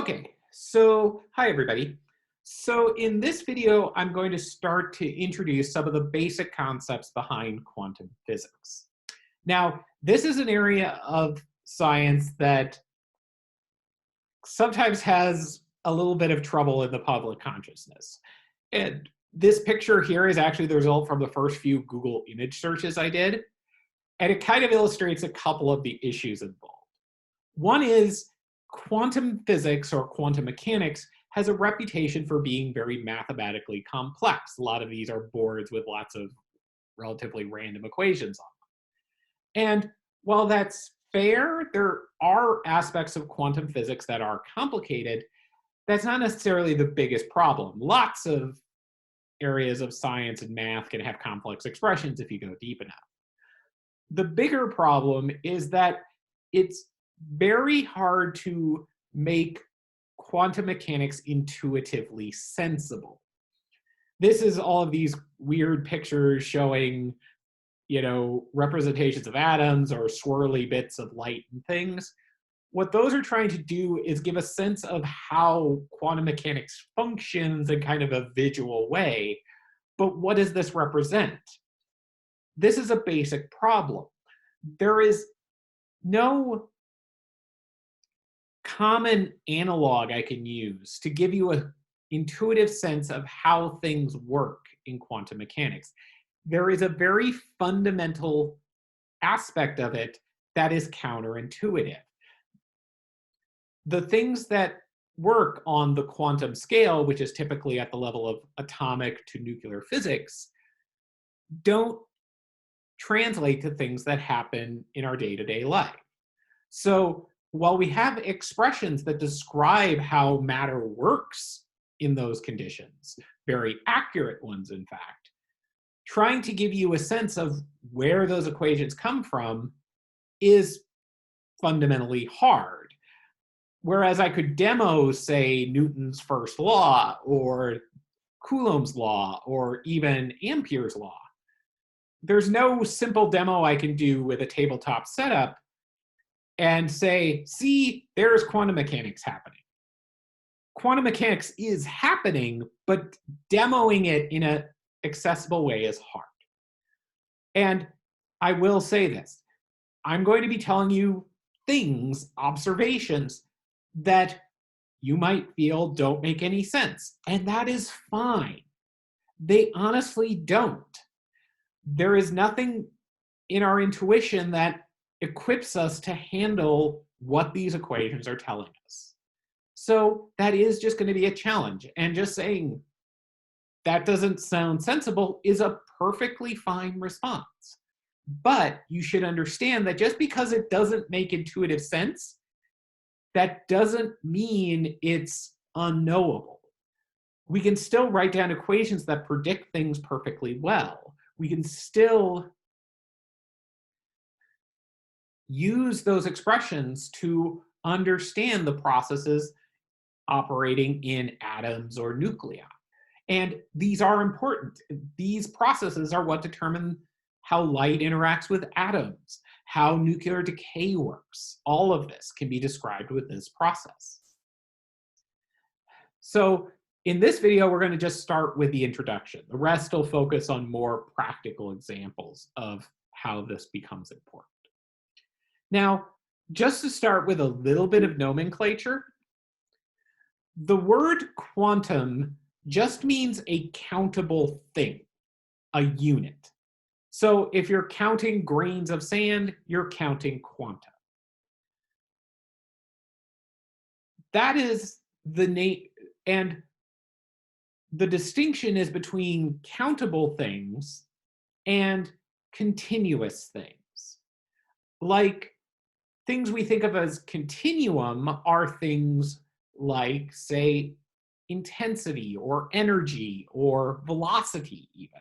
Okay, so hi everybody. So in this video, I'm going to start to introduce some of the basic concepts behind quantum physics. Now, this is an area of science that sometimes has a little bit of trouble in the public consciousness. And this picture here is actually the result from the first few Google image searches I did. And it kind of illustrates a couple of the issues involved. One is quantum physics or quantum mechanics has a reputation for being very mathematically complex. A lot of these are boards with lots of relatively random equations on them. And while that's fair, there are aspects of quantum physics that are complicated. That's not necessarily the biggest problem. Lots of areas of science and math can have complex expressions if you go deep enough. The bigger problem is that it's very hard to make quantum mechanics intuitively sensible. This is all of these weird pictures showing, representations of atoms or swirly bits of light and things. What those are trying to do is give a sense of how quantum mechanics functions in kind of a visual way. But what does this represent? This is a basic problem. There is no common analog I can use to give you an intuitive sense of how things work in quantum mechanics. There is a very fundamental aspect of it that is counterintuitive. The things that work on the quantum scale, which is typically at the level of atomic to nuclear physics, don't translate to things that happen in our day-to-day life. So while we have expressions that describe how matter works in those conditions, very accurate ones, in fact, trying to give you a sense of where those equations come from is fundamentally hard. Whereas I could demo, say, Newton's first law, or Coulomb's law, or even Ampere's law. There's no simple demo I can do with a tabletop setup and say, see, there's quantum mechanics happening. Quantum mechanics is happening, but demoing it in an accessible way is hard. And I will say this, I'm going to be telling you things, observations, that you might feel don't make any sense. And that is fine. They honestly don't. There is nothing in our intuition that equips us to handle what these equations are telling us. So that is just going to be a challenge. And just saying that doesn't sound sensible is a perfectly fine response. But you should understand that just because it doesn't make intuitive sense, that doesn't mean it's unknowable. We can still write down equations that predict things perfectly well. We can still use those expressions to understand the processes operating in atoms or nuclei. And these are important. These processes are what determine how light interacts with atoms, how nuclear decay works. All of this can be described with this process. So in this video, we're going to just start with the introduction. The rest will focus on more practical examples of how this becomes important. Now, just to start with a little bit of nomenclature, the word quantum just means a countable thing, a unit. So if you're counting grains of sand, you're counting quanta. That is the name, and the distinction is between countable things and continuous things. Like, things we think of as continuum are things like, say, intensity or energy or velocity even.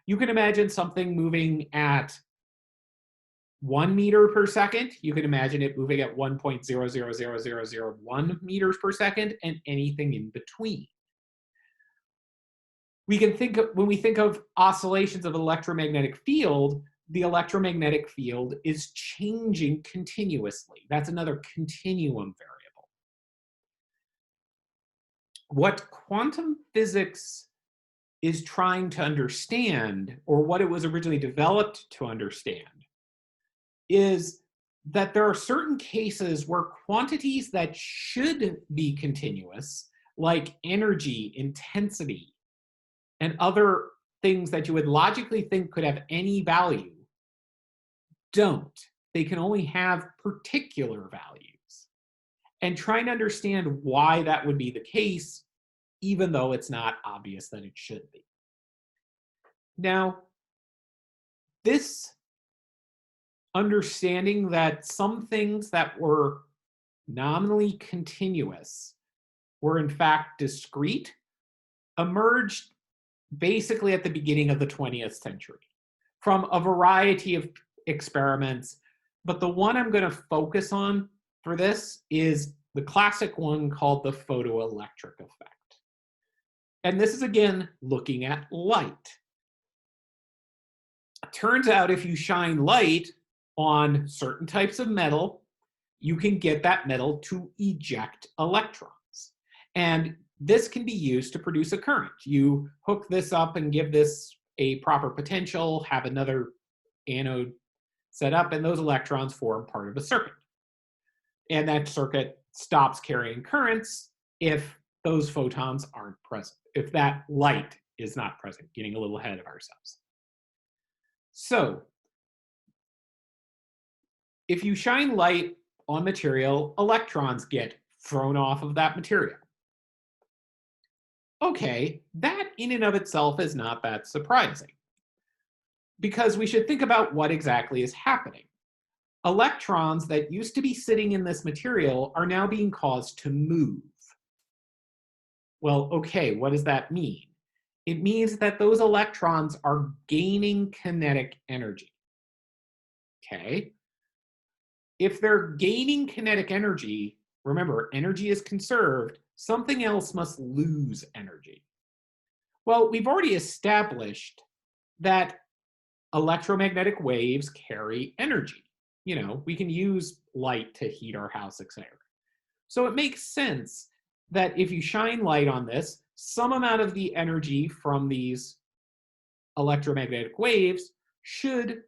You can imagine something moving at 1 meter per second. You can imagine it moving at 1.000001 meters per second and anything in between. We can think of, when we think of oscillations of an electromagnetic field, the electromagnetic field is changing continuously. That's another continuum variable. What quantum physics is trying to understand, or what it was originally developed to understand, is that there are certain cases where quantities that should be continuous, like energy, intensity, and other things that you would logically think could have any value, don't. They can only have particular values. And trying to understand why that would be the case, even though it's not obvious that it should be. Now, this understanding that some things that were nominally continuous were in fact discrete emerged basically at the beginning of the 20th century from a variety of experiments. But the one I'm going to focus on for this is the classic one called the photoelectric effect. And this is, again, looking at light. It turns out if you shine light on certain types of metal, you can get that metal to eject electrons. And this can be used to produce a current. You hook this up and give this a proper potential, have another anode set up, and those electrons form part of a circuit. And that circuit stops carrying currents if those photons aren't present, if that light is not present, getting a little ahead of ourselves. So, if you shine light on material, electrons get thrown off of that material. Okay, that in and of itself is not that surprising, because we should think about what exactly is happening. Electrons that used to be sitting in this material are now being caused to move. Well, okay, what does that mean? It means that those electrons are gaining kinetic energy. Okay? If they're gaining kinetic energy, remember, energy is conserved, something else must lose energy. Well, we've already established that electromagnetic waves carry energy. You know, we can use light to heat our house, etc. So it makes sense that if you shine light on this, some amount of the energy from these electromagnetic waves should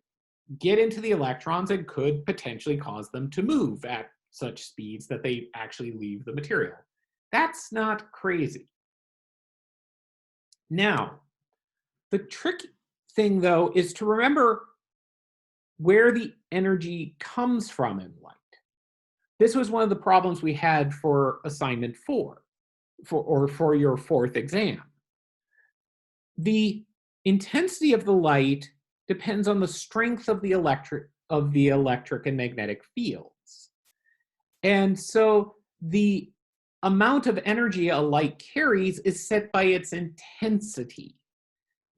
get into the electrons and could potentially cause them to move at such speeds that they actually leave the material. That's not crazy. Now, the tricky thing, though, is to remember where the energy comes from in light. This was one of the problems we had for assignment 4, for your 4th exam. The intensity of the light depends on the strength of the electric and magnetic fields. And so the amount of energy a light carries is set by its intensity,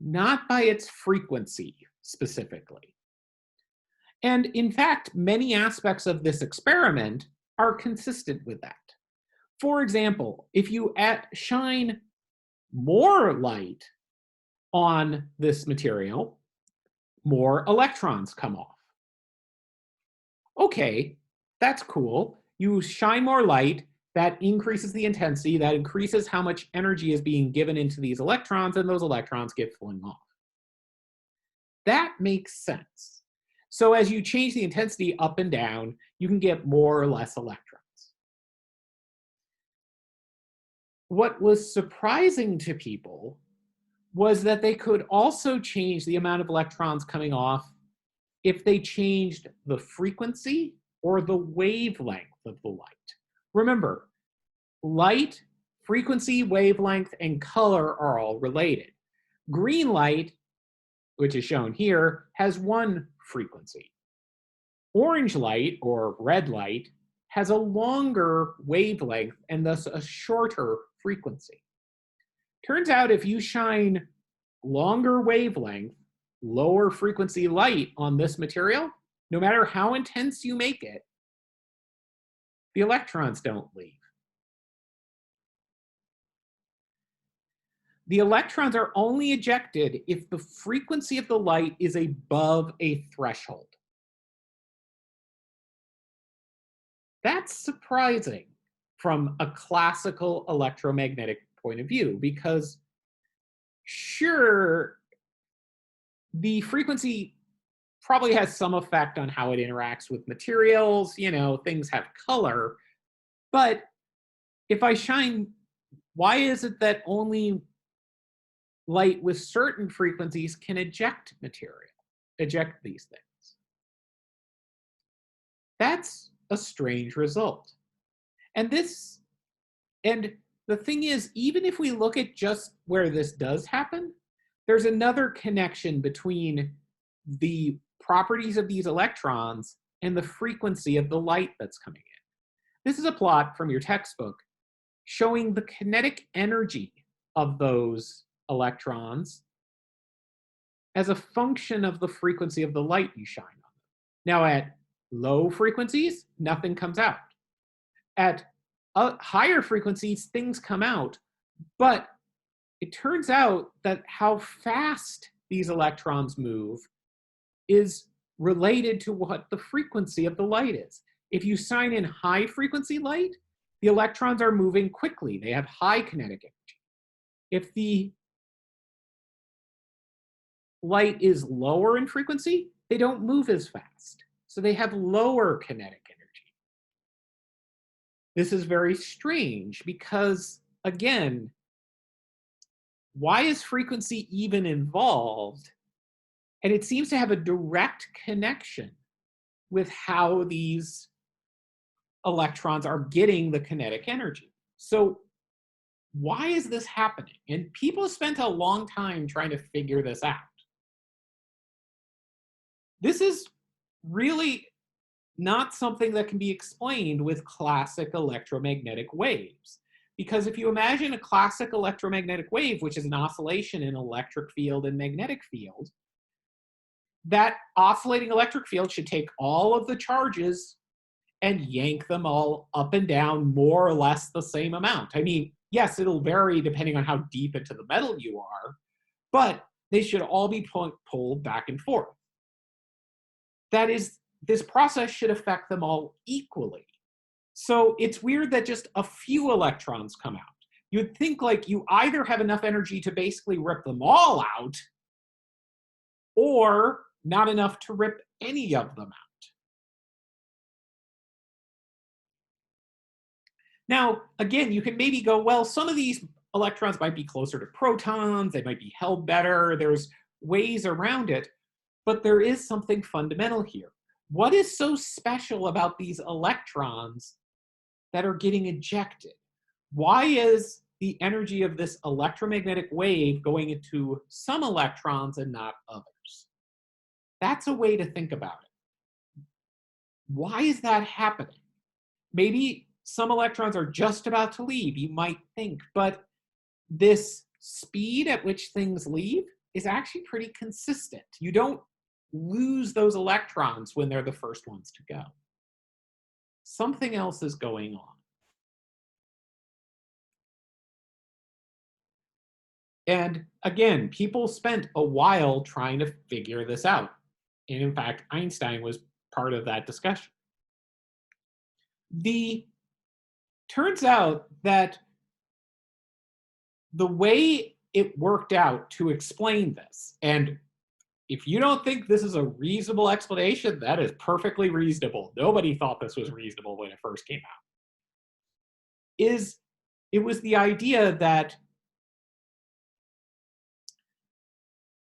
not by its frequency specifically. And in fact, many aspects of this experiment are consistent with that. For example, if you shine more light on this material, more electrons come off. Okay, that's cool. You shine more light, that increases the intensity, that increases how much energy is being given into these electrons, and those electrons get flung off. That makes sense. So as you change the intensity up and down, you can get more or less electrons. What was surprising to people was that they could also change the amount of electrons coming off if they changed the frequency or the wavelength of the light. Remember, light, frequency, wavelength, and color are all related. Green light, which is shown here, has one frequency. Orange light, or red light, has a longer wavelength and thus a shorter frequency. Turns out if you shine longer wavelength, lower frequency light on this material, no matter how intense you make it, the electrons don't leave. The electrons are only ejected if the frequency of the light is above a threshold. That's surprising from a classical electromagnetic point of view, because sure, the frequency probably has some effect on how it interacts with materials, things have color, but if I shine, why is it that only light with certain frequencies can eject these things? That's a strange result. And the thing is, even if we look at just where this does happen, there's another connection between the properties of these electrons and the frequency of the light that's coming in. This is a plot from your textbook showing the kinetic energy of those electrons as a function of the frequency of the light you shine on them. Now, at low frequencies, nothing comes out. At higher frequencies, things come out, but it turns out that how fast these electrons move is related to what the frequency of the light is. If you shine in high frequency light, the electrons are moving quickly. They have high kinetic energy. If the light is lower in frequency, they don't move as fast. So they have lower kinetic energy. This is very strange because, again, why is frequency even involved? And it seems to have a direct connection with how these electrons are getting the kinetic energy. So why is this happening? And people spent a long time trying to figure this out. This is really not something that can be explained with classic electromagnetic waves. Because if you imagine a classic electromagnetic wave, which is an oscillation in electric field and magnetic field, that oscillating electric field should take all of the charges and yank them all up and down more or less the same amount. I mean, yes, it'll vary depending on how deep into the metal you are, but they should all be pulled back and forth. That is, this process should affect them all equally. So it's weird that just a few electrons come out. You'd think like you either have enough energy to basically rip them all out, or not enough to rip any of them out. Now, again, you can maybe go, well, some of these electrons might be closer to protons, they might be held better, there's ways around it, but there is something fundamental here. What is so special about these electrons that are getting ejected? Why is the energy of this electromagnetic wave going into some electrons and not others? That's a way to think about it. Why is that happening? Maybe some electrons are just about to leave, you might think, but this speed at which things leave is actually pretty consistent. You don't lose those electrons when they're the first ones to go. Something else is going on. And again, people spent a while trying to figure this out. And in fact, Einstein was part of that discussion. Turns out that the way it worked out to explain this, and if you don't think this is a reasonable explanation, that is perfectly reasonable. Nobody thought this was reasonable when it first came out. It was the idea that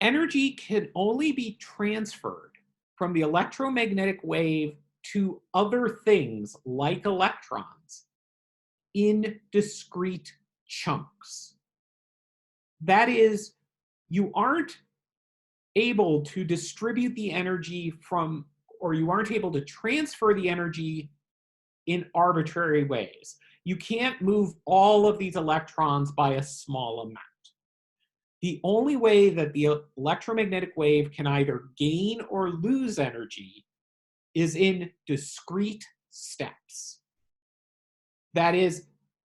energy can only be transferred from the electromagnetic wave to other things like electrons in discrete chunks. That is, you aren't able to distribute the energy from, or you aren't able to transfer the energy in arbitrary ways. You can't move all of these electrons by a small amount. The only way that the electromagnetic wave can either gain or lose energy is in discrete steps. That is,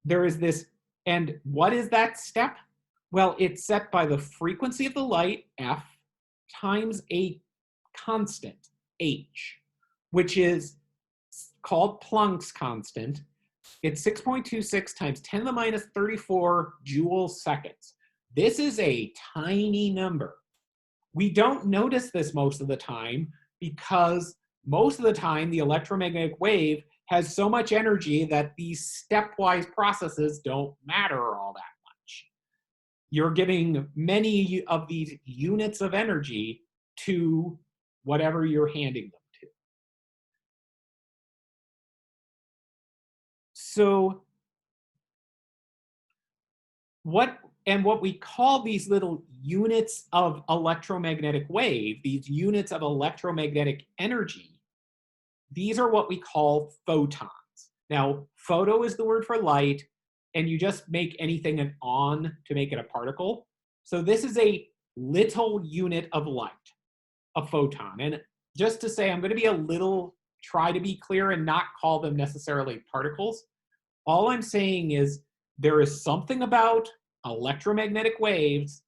there is this, and what is that step? Well, it's set by the frequency of the light, F, times a constant, H, which is called Planck's constant. It's 6.26 times 10 to the minus 34 joule seconds. This is a tiny number. We don't notice this most of the time because most of the time the electromagnetic wave has so much energy that these stepwise processes don't matter all that much. You're giving many of these units of energy to whatever you're handing them to. So what we call these little units of electromagnetic wave, these units of electromagnetic energy, these are what we call photons. Now, photo is the word for light, and you just make anything an on to make it a particle. So this is a little unit of light, a photon. And just to say, I'm going to try to be clear and not call them necessarily particles. All I'm saying is there is something about electromagnetic waves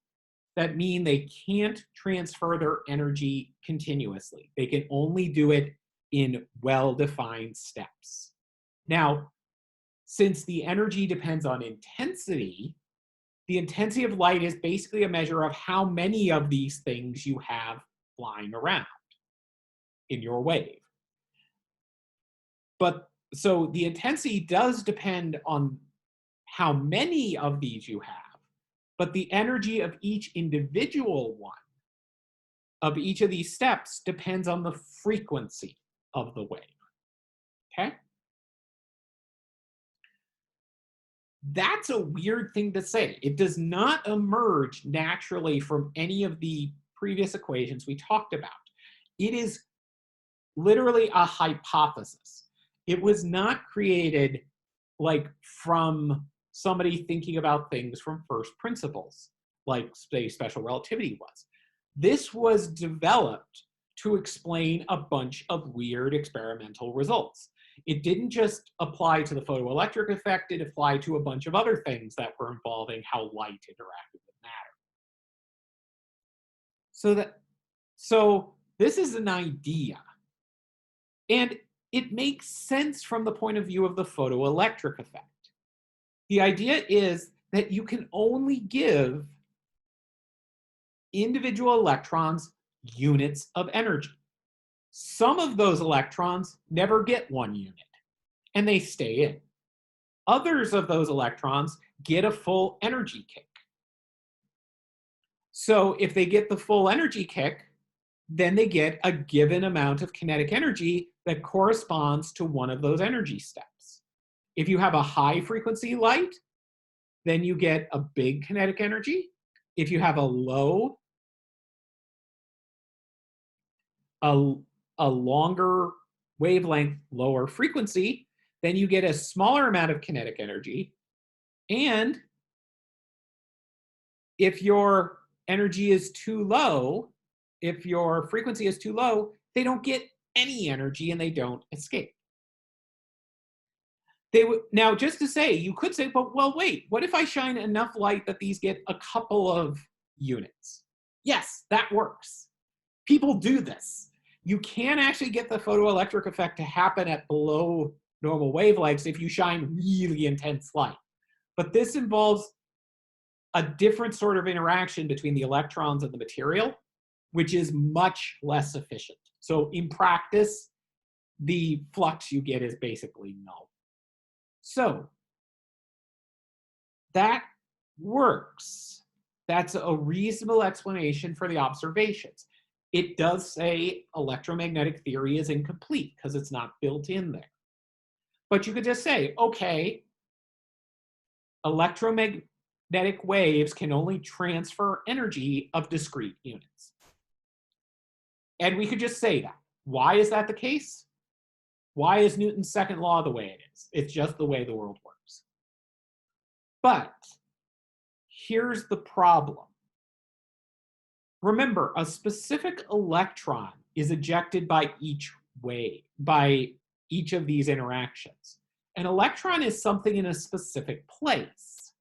that mean they can't transfer their energy continuously. They can only do it in well-defined steps. Now, since the energy depends on intensity, the intensity of light is basically a measure of how many of these things you have flying around in your wave. But so the intensity does depend on how many of these you have, but the energy of each individual one of each of these steps depends on the frequency of the wave. Okay? That's a weird thing to say. It does not emerge naturally from any of the previous equations we talked about. It is literally a hypothesis. It was not created like from somebody thinking about things from first principles, like say special relativity was. This was developed to explain a bunch of weird experimental results. It didn't just apply to the photoelectric effect, it applied to a bunch of other things that were involving how light interacted with matter. So this is an idea. And it makes sense from the point of view of the photoelectric effect. The idea is that you can only give individual electrons units of energy. Some of those electrons never get 1 unit, and they stay in. Others of those electrons get a full energy kick. So if they get the full energy kick, then they get a given amount of kinetic energy that corresponds to one of those energy steps. If you have a high frequency light, then you get a big kinetic energy. If you have a longer wavelength, lower frequency, then you get a smaller amount of kinetic energy. And if your energy is too low, if your frequency is too low, they don't get any energy and they don't escape. Now, just to say, you could say, but well, wait, what if I shine enough light that these get a couple of units? Yes, that works. People do this. You can actually get the photoelectric effect to happen at below normal wavelengths if you shine really intense light. But this involves a different sort of interaction between the electrons and the material, which is much less efficient. So in practice, the flux you get is basically null. So that works. That's a reasonable explanation for the observations. It does say electromagnetic theory is incomplete because it's not built in there. But you could just say, okay, electromagnetic waves can only transfer energy of discrete units. And we could just say that. Why is that the case? Why is Newton's second law the way it is? It's just the way the world works. But here's the problem. Remember, a specific electron is ejected by each of these interactions. An electron is something in a specific place.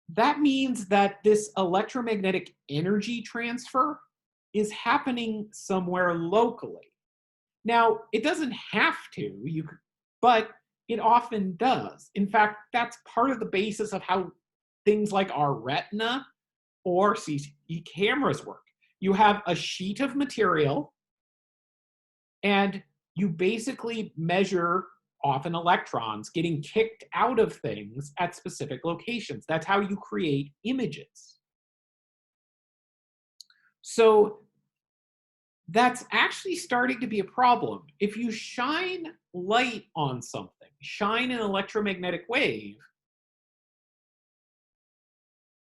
That means that this electromagnetic energy transfer is happening somewhere locally. Now, it doesn't have to. but it often does. In fact, that's part of the basis of how things like our retina or CCD cameras work. You have a sheet of material, and you basically measure often electrons getting kicked out of things at specific locations. That's how you create images. So that's actually starting to be a problem. If you shine light on something, shine an electromagnetic wave,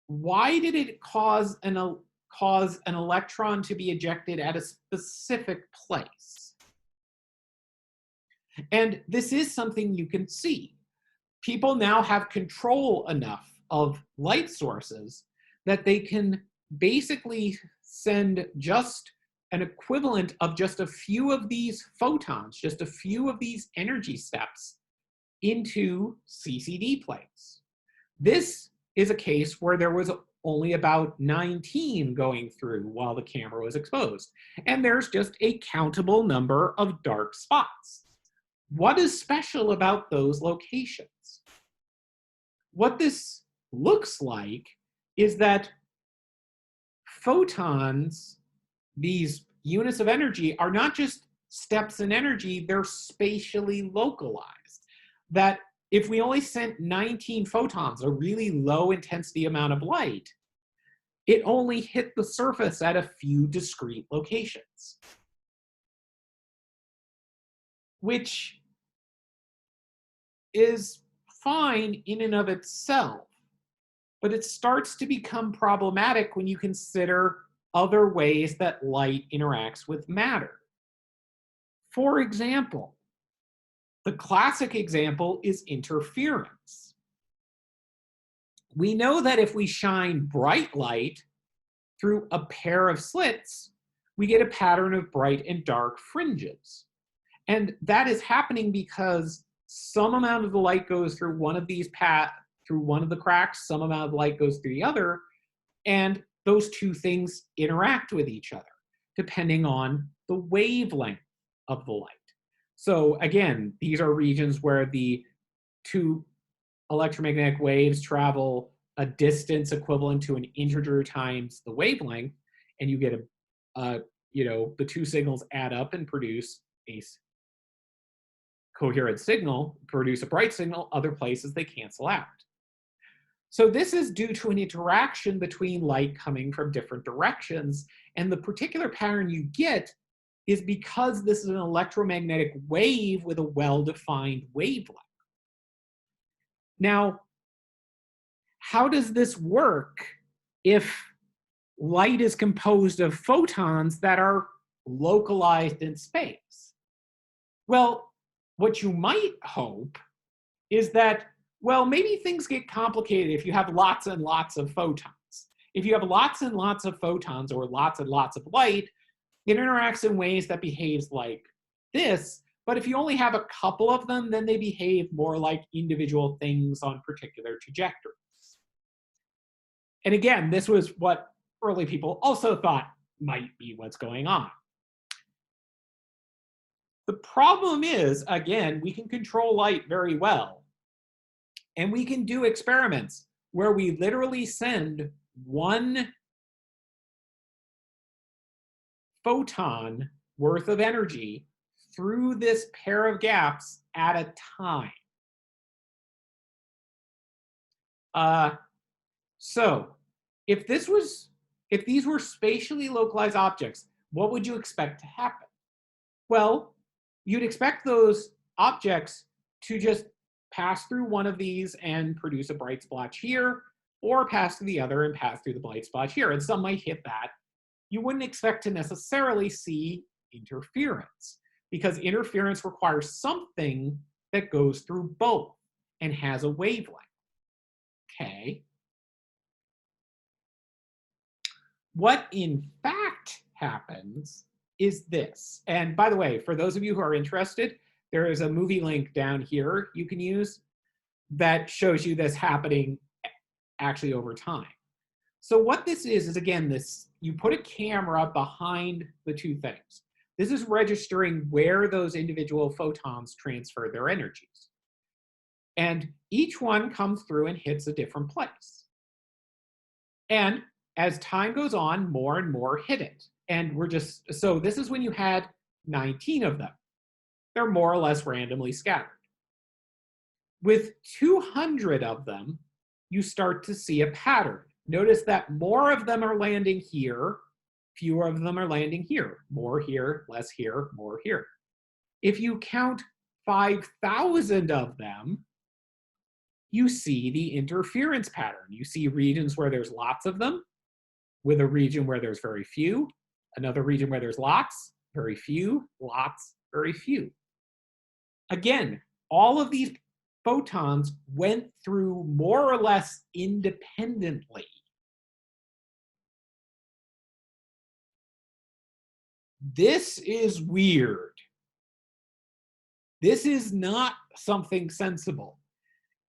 why did it cause an electron to be ejected at a specific place? And this is something you can see. People now have control enough of light sources that they can basically send just an equivalent of just a few of these photons, just a few of these energy steps into CCD plates. This is a case where there was only about 19 going through while the camera was exposed, and there's just a countable number of dark spots. What is special about those locations? What this looks like is that photons, these units of energy, are not just steps in energy, they're spatially localized. That if we only sent 19 photons, a really low intensity amount of light, it only hit the surface at a few discrete locations, which is fine in and of itself, but it starts to become problematic when you consider other ways that light interacts with matter. For example, the classic example is interference. We know that if we shine bright light through a pair of slits, we get a pattern of bright and dark fringes. And that is happening because some amount of the light goes through one of these through one of the cracks, some amount of light goes through the other, and those two things interact with each other, depending on the wavelength of the light. So again, these are regions where the two electromagnetic waves travel a distance equivalent to an integer times the wavelength, and you get the two signals add up and produce a coherent signal, produce a bright signal. Other places they cancel out. So this is due to an interaction between light coming from different directions, and the particular pattern you get is because this is an electromagnetic wave with a well-defined wavelength. Now, how does this work if light is composed of photons that are localized in space? Well, what you might hope is that, well, maybe things get complicated if you have lots and lots of photons. If you have lots and lots of photons or lots and lots of light, it interacts in ways that behaves like this. But if you only have a couple of them, then they behave more like individual things on particular trajectories. And again, this was what early people also thought might be what's going on. The problem is, again, we can control light very well. And we can do experiments where we literally send one photon worth of energy through this pair of gaps at a time. So if these were spatially localized objects, what would you expect to happen? Well, you'd expect those objects to just pass through one of these and produce a bright splotch here, or pass through the other and pass through the bright splotch here, and some might hit that. You wouldn't expect to necessarily see interference, because interference requires something that goes through both and has a wavelength. Okay. What in fact happens is this. And by the way, for those of you who are interested, there is a movie link down here you can use that shows you this happening actually over time. So what this is again, you put a camera behind the two things. This is registering where those individual photons transfer their energies. And each one comes through and hits a different place. And as time goes on, more and more hit it. And so this is when you had 19 of them. They're more or less randomly scattered. With 200 of them, you start to see a pattern. Notice that more of them are landing here, fewer of them are landing here. More here, less here, more here. If you count 5,000 of them, you see the interference pattern. You see regions where there's lots of them, with a region where there's very few, another region where there's lots, very few, lots, very few. Again, all of these photons went through more or less independently. This is weird. This is not something sensible.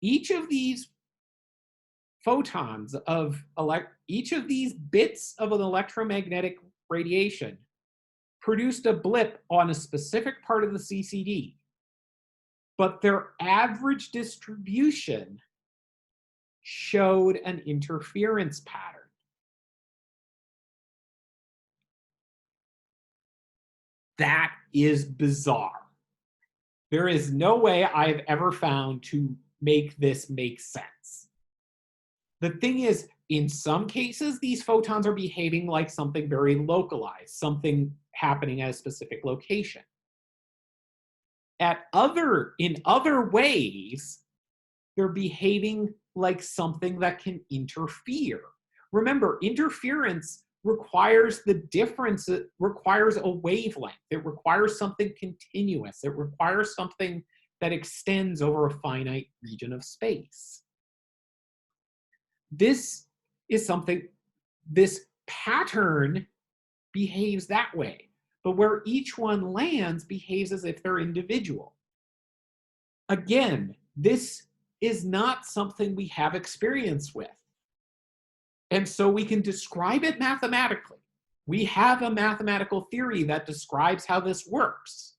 Each of these photons of each of these bits of an electromagnetic radiation produced a blip on a specific part of the CCD, but their average distribution showed an interference pattern. That is bizarre. There is no way I've ever found to make this make sense. The thing is, in some cases, these photons are behaving like something very localized, something happening at a specific location. In other ways, they're behaving like something that can interfere. Remember, interference requires the difference, it requires a wavelength, it requires something continuous, it requires something that extends over a finite region of space. This pattern behaves that way, but where each one lands behaves as if they're individual. Again, this is not something we have experience with. And so we can describe it mathematically. We have a mathematical theory that describes how this works.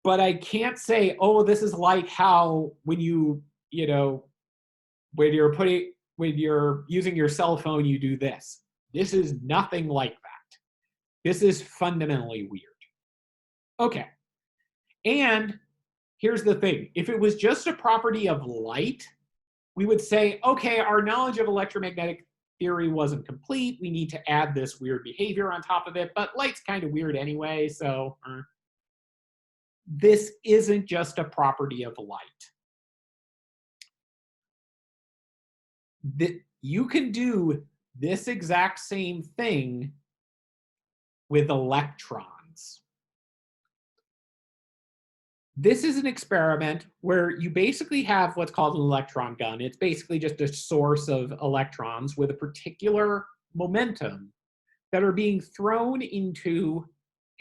But I can't say, oh, this is like how when when you're using your cell phone, you do this. This is nothing like that. This is fundamentally weird. Okay. And here's the thing. If it was just a property of light, we would say, okay, our knowledge of electromagnetic theory wasn't complete. We need to add this weird behavior on top of it, but light's kind of weird anyway, so this isn't just a property of light. You can do this exact same thing with electrons. This is an experiment where you basically have what's called an electron gun. It's basically just a source of electrons with a particular momentum that are being thrown into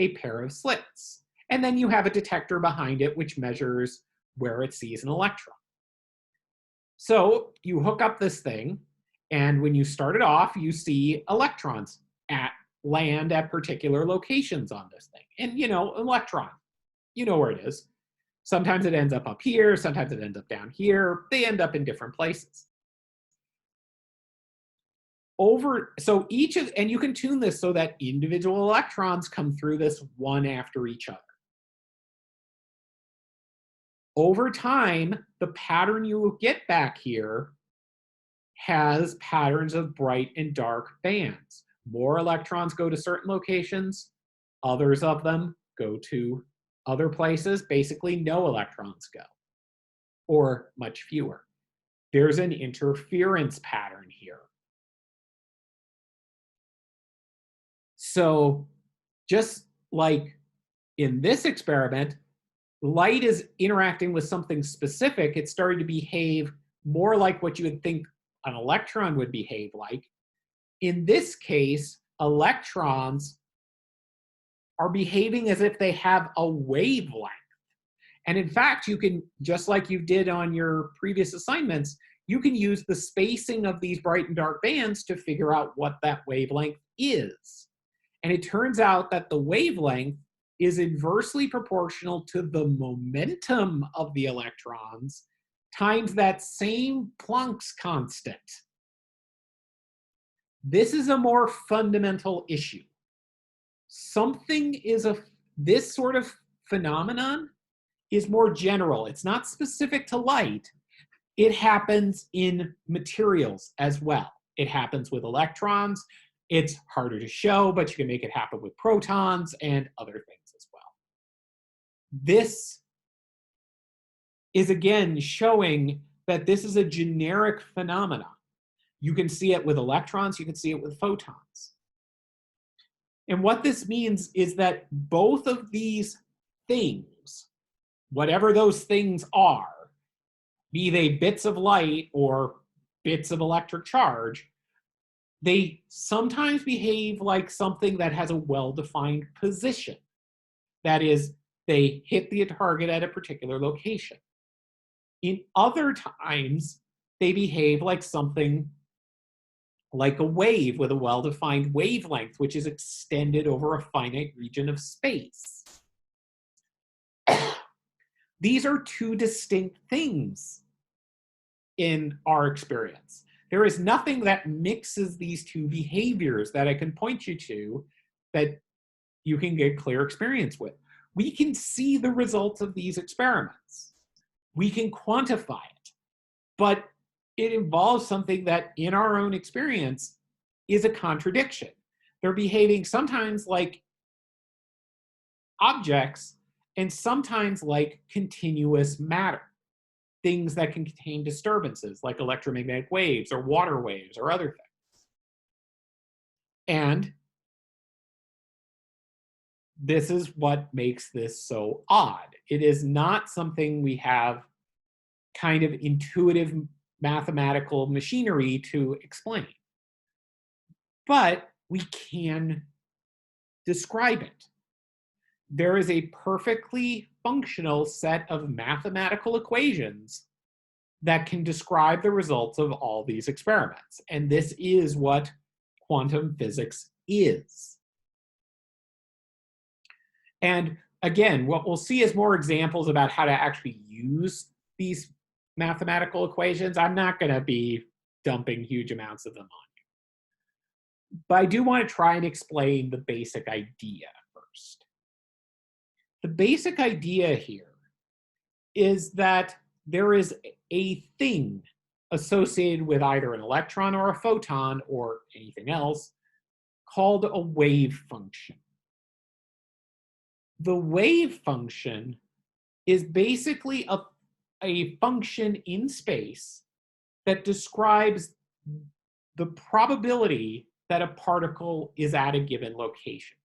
a pair of slits. And then you have a detector behind it which measures where it sees an electron. So you hook up this thing, and when you start it off, you see electrons land at particular locations on this thing. And electron, you know where it is. Sometimes it ends up here, sometimes it ends up down here. They end up in different places. And you can tune this so that individual electrons come through this one after each other. Over time, the pattern you will get back here has patterns of bright and dark bands. More electrons go to certain locations, others of them go to other places. Basically, no electrons go, or much fewer. There's an interference pattern here. So just like in this experiment, light is interacting with something specific. It's starting to behave more like what you would think an electron would behave like. In this case, electrons are behaving as if they have a wavelength. And in fact, you can, just like you did on your previous assignments, you can use the spacing of these bright and dark bands to figure out what that wavelength is. And it turns out that the wavelength is inversely proportional to the momentum of the electrons times that same Planck's constant. This is a more fundamental issue. This sort of phenomenon is more general. It's not specific to light. It happens in materials as well. It happens with electrons. It's harder to show, but you can make it happen with protons and other things as well. This is again showing that this is a generic phenomenon. You can see it with electrons, you can see it with photons. And what this means is that both of these things, whatever those things are, be they bits of light or bits of electric charge, they sometimes behave like something that has a well-defined position. That is, they hit the target at a particular location. In other times, they behave like something like a wave with a well-defined wavelength, which is extended over a finite region of space. These are two distinct things in our experience. There is nothing that mixes these two behaviors that I can point you to that you can get clear experience with. We can see the results of these experiments. We can quantify it, but it involves something that in our own experience is a contradiction. They're behaving sometimes like objects and sometimes like continuous matter, things that can contain disturbances like electromagnetic waves or water waves or other things. And this is what makes this so odd. It is not something we have kind of intuitive mathematical machinery to explain. But we can describe it. There is a perfectly functional set of mathematical equations that can describe the results of all these experiments. And this is what quantum physics is. And again, what we'll see is more examples about how to actually use these mathematical equations. I'm not going to be dumping huge amounts of them on you. But I do want to try and explain the basic idea first. The basic idea here is that there is a thing associated with either an electron or a photon or anything else called a wave function. The wave function is basically a function in space that describes the probability that a particle is at a given location.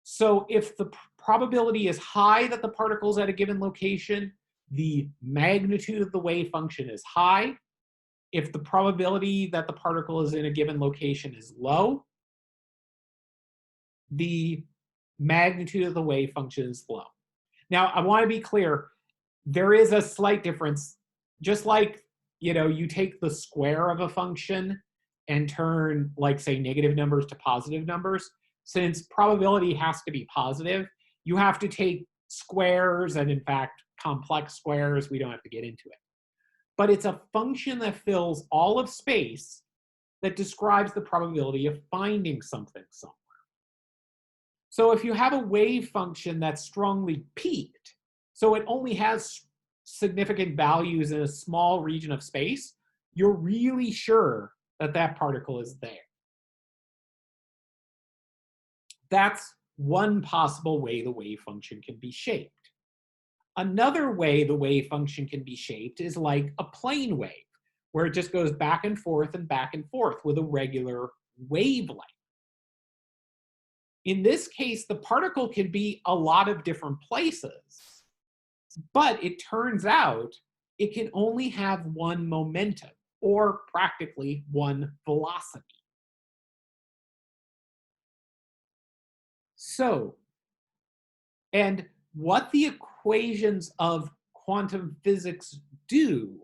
So if the probability is high that the particle is at a given location, the magnitude of the wave function is high. If the probability that the particle is in a given location is low, the magnitude of the wave function is low. Now, I want to be clear, there is a slight difference. Just like, you take the square of a function and turn, like, say, negative numbers to positive numbers. Since probability has to be positive, you have to take squares and, in fact, complex squares. We don't have to get into it. But it's a function that fills all of space that describes the probability of finding something somewhere. So if you have a wave function that's strongly peaked, so it only has significant values in a small region of space, you're really sure that that particle is there. That's one possible way the wave function can be shaped. Another way the wave function can be shaped is like a plane wave, where it just goes back and forth with a regular wavelength. In this case, the particle can be a lot of different places, but it turns out it can only have one momentum, or practically one velocity. So, and what the equations of quantum physics do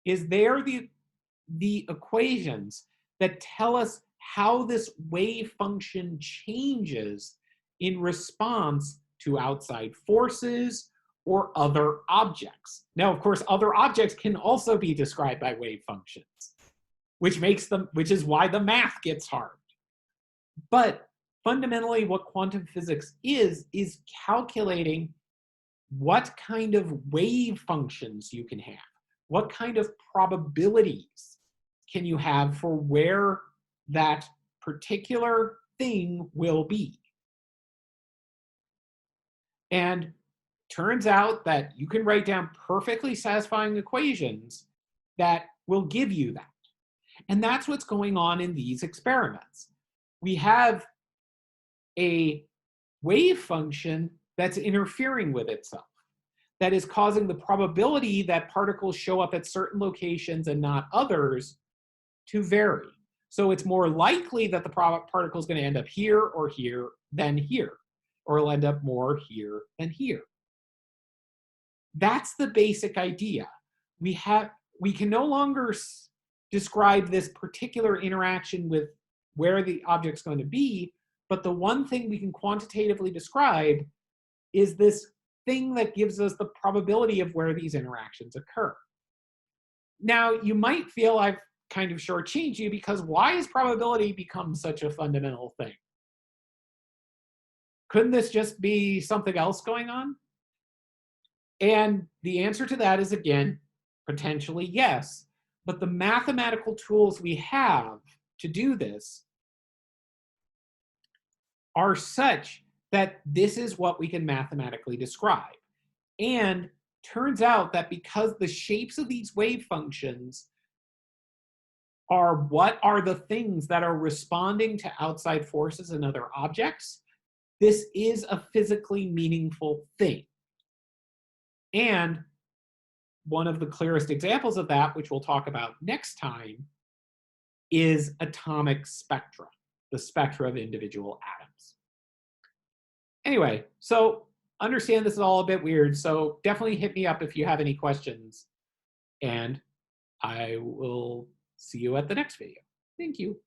is they're the equations that tell us how this wave function changes in response to outside forces or other objects. Now, of course, other objects can also be described by wave functions, which is why the math gets hard. But fundamentally, what quantum physics is calculating what kind of wave functions you can have, what kind of probabilities can you have for where that particular thing will be. And turns out that you can write down perfectly satisfying equations that will give you that. And that's what's going on in these experiments. We have a wave function that's interfering with itself, that is causing the probability that particles show up at certain locations and not others to vary. So it's more likely that the particle is going to end up here or here than here, or it'll end up more here than here. That's the basic idea. We can no longer describe this particular interaction with where the object's going to be, but the one thing we can quantitatively describe is this thing that gives us the probability of where these interactions occur. Now, you might feel I've kind of shortchanged you, because why has probability become such a fundamental thing? Couldn't this just be something else going on? And the answer to that is, again, potentially yes. But the mathematical tools we have to do this are such that this is what we can mathematically describe. And turns out that because the shapes of these wave functions are what are the things that are responding to outside forces and other objects, this is a physically meaningful thing. And one of the clearest examples of that, which we'll talk about next time, is atomic spectra, the spectra of individual atoms. Anyway, so understand this is all a bit weird, so definitely hit me up if you have any questions, and I will see you at the next video. Thank you.